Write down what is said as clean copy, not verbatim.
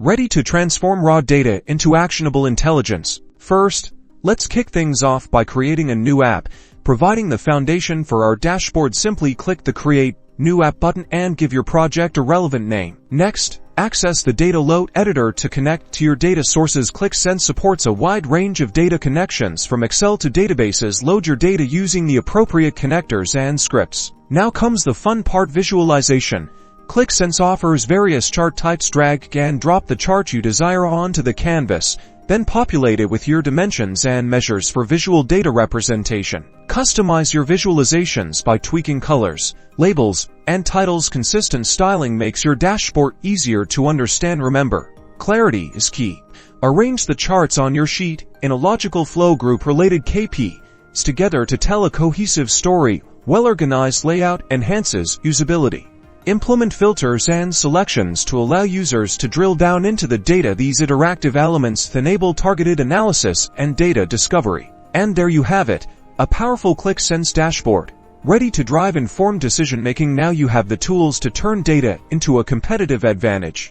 ready to transform raw data into actionable intelligence. First, let's kick things off by creating a new app. Providing the foundation for our dashboard, simply click the Create New App button and give your project a relevant name. Next, access the Data Load Editor to connect to your data sources. Qlik Sense supports a wide range of data connections from Excel to databases. Load your data using the appropriate connectors and scripts. Now comes the fun part, visualization. Qlik Sense offers various chart types. Drag and drop the chart you desire onto the canvas, then populate it with your dimensions and measures for visual data representation. Customize your visualizations by tweaking colors, labels, and titles. Consistent styling makes your dashboard easier to understand. Remember, clarity is key. Arrange the charts on your sheet in a logical flow. Group related KPIs together to tell a cohesive story. Well-organized layout enhances usability. Implement filters and selections to allow users to drill down into the data. These interactive elements enable targeted analysis and data discovery. And there you have it, a powerful Qlik Sense dashboard, ready to drive informed decision-making. Now you have the tools to turn data into a competitive advantage.